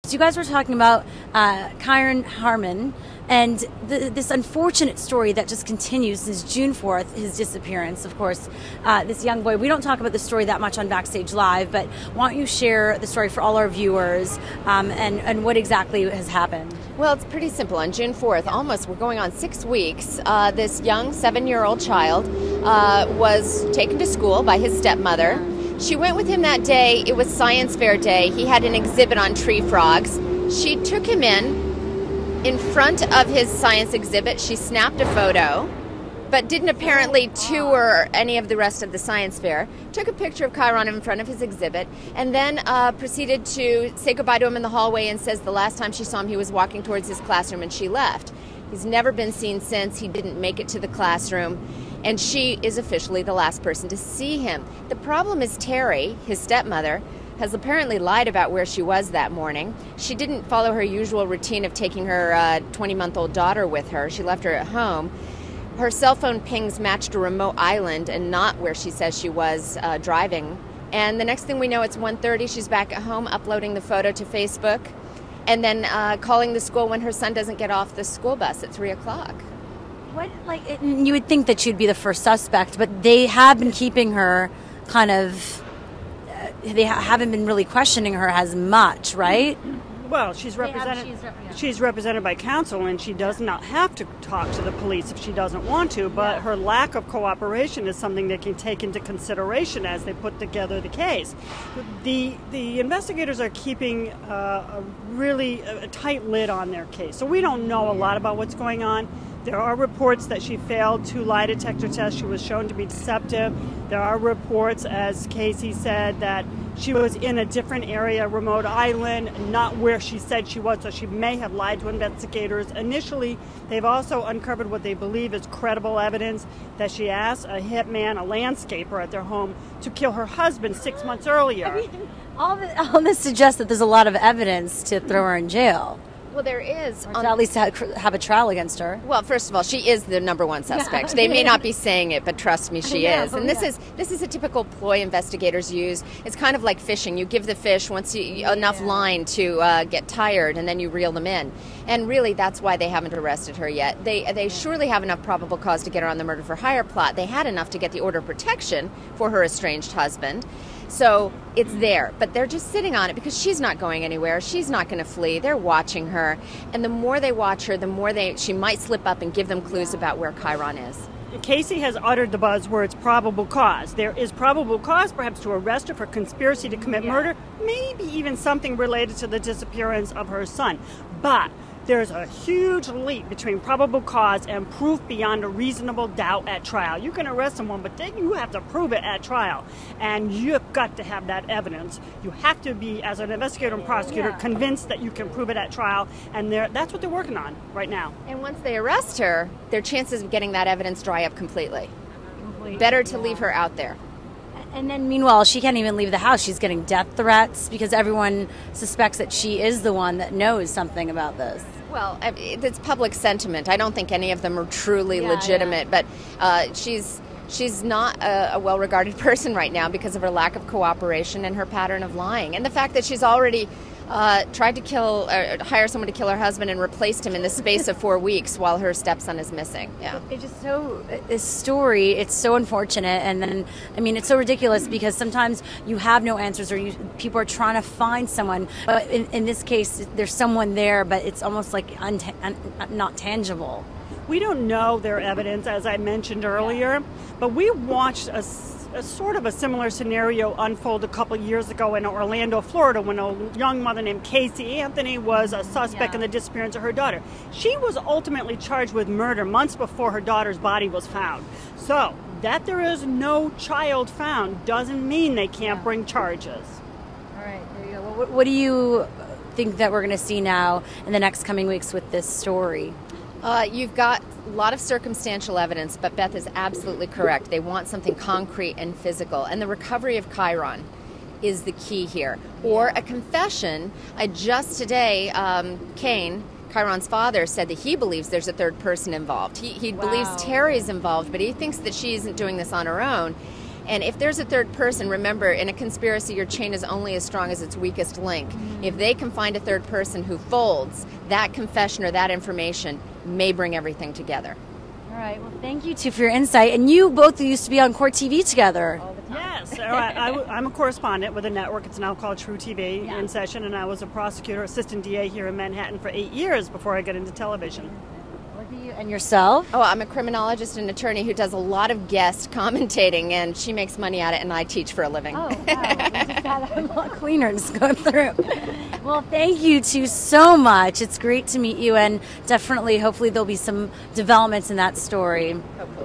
So you guys were talking about Kyron Horman and this unfortunate story that just continues since June 4th, his disappearance, of course. This young boy, we don't talk about the story that much on Backstage Live, but why don't you share the story for all our viewers and what exactly has happened? Well, it's pretty simple. On June 4th, we're going on 6 weeks, this young 7-year-old child was taken to school by his stepmother. She went with him that day. It was science fair day. He had an exhibit on tree frogs. She took him in front of his science exhibit. She snapped a photo, but didn't apparently tour any of the rest of the science fair. Took a picture of Kyron in front of his exhibit, and then proceeded to say goodbye to him in the hallway and says the last time she saw him, he was walking towards his classroom and she left. He's never been seen since. He didn't make it to the classroom, and she is officially the last person to see him. The problem is Terri, his stepmother, has apparently lied about where she was that morning. She didn't follow her usual routine of taking her 20-month-old daughter with her. She left her at home. Her cell phone pings matched a remote island and not where she says she was driving. And the next thing we know, it's 1:30. She's back at home uploading the photo to Facebook and then calling the school when her son doesn't get off the school bus at 3 o'clock. You would think that she'd be the first suspect, but they have been keeping her kind of, they haven't been really questioning her as much, right? Well, she's represented by counsel, and she does not have to talk to the police if she doesn't want to, but her lack of cooperation is something they can take into consideration as they put together the case. The investigators are keeping a tight lid on their case, so we don't know a lot about what's going on. There are reports that she failed 2 lie detector tests. She was shown to be deceptive. There are reports, as Casey said, that she was in a different area, remote island, not where she said she was, so she may have lied to investigators. Initially, they've also uncovered what they believe is credible evidence that she asked a hitman, a landscaper at their home, to kill her husband 6 months earlier. I mean, all this suggests that there's a lot of evidence to throw her in jail. Well, there is. Or to at least have a trial against her. Well, first of all, she is the number one suspect. They may not be saying it, but trust me, she is. And this is a typical ploy investigators use. It's kind of like fishing. You give the fish enough line to get tired, and then you reel them in. And really, that's why they haven't arrested her yet. They surely have enough probable cause to get her on the murder for hire plot. They had enough to get the order of protection for her estranged husband. So it's there, but they're just sitting on it because she's not going anywhere. She's not going to flee. They're watching her, and the more they watch her, the more she might slip up and give them clues about where Kyron is. Casey has uttered the buzzwords probable cause. There is probable cause perhaps to arrest her for conspiracy to commit murder, maybe even something related to the disappearance of her son. But there's a huge leap between probable cause and proof beyond a reasonable doubt at trial. You can arrest someone, but then you have to prove it at trial. And you've got to have that evidence. You have to be, as an investigator and prosecutor, convinced that you can prove it at trial. And that's what they're working on right now. And once they arrest her, their chances of getting that evidence dry up completely. Better to leave her out there. And then meanwhile, she can't even leave the house. She's getting death threats because everyone suspects that she is the one that knows something about this. Well, it's public sentiment. I don't think any of them are truly legitimate, but she's not a well-regarded person right now because of her lack of cooperation and her pattern of lying. And the fact that she's already tried to hire someone to kill her husband and replaced him in the space of 4 weeks while her stepson is missing. Yeah, it's just this story. It's so unfortunate, and then it's so ridiculous because sometimes you have no answers, or people are trying to find someone. But in this case, there's someone there, but it's almost like not tangible. We don't know their evidence, as I mentioned earlier, but we watched a sort of a similar scenario unfold a couple years ago in Orlando, Florida, when a young mother named Casey Anthony was a suspect in the disappearance of her daughter. She was ultimately charged with murder months before her daughter's body was found. So that there is no child found doesn't mean they can't bring charges. All right, there you go. Well, what do you think that we're going to see now in the next coming weeks with this story? You've got a lot of circumstantial evidence, but Beth is absolutely correct. They want something concrete and physical, and the recovery of Kyron is the key here. Or a confession. Just today, Kane, Kyron's father, said that he believes there's a third person involved. He believes Terry's involved, but he thinks that she isn't doing this on her own. And if there's a third person, remember, in a conspiracy, your chain is only as strong as its weakest link. If they can find a third person who folds, that confession or that information may bring everything together. All right. Well, thank you two for your insight. And you both used to be on Court TV together. Yes, I'm a correspondent with a network. It's now called truTV in session, and I was a prosecutor, assistant DA here in Manhattan for 8 years before I got into television. And yourself? Oh, I'm a criminologist and attorney who does a lot of guest commentating, and she makes money at it, and I teach for a living. Oh, wow. We just got a lot cleaner just going through. Well, thank you two so much. It's great to meet you, and definitely, hopefully, there'll be some developments in that story. Hopefully.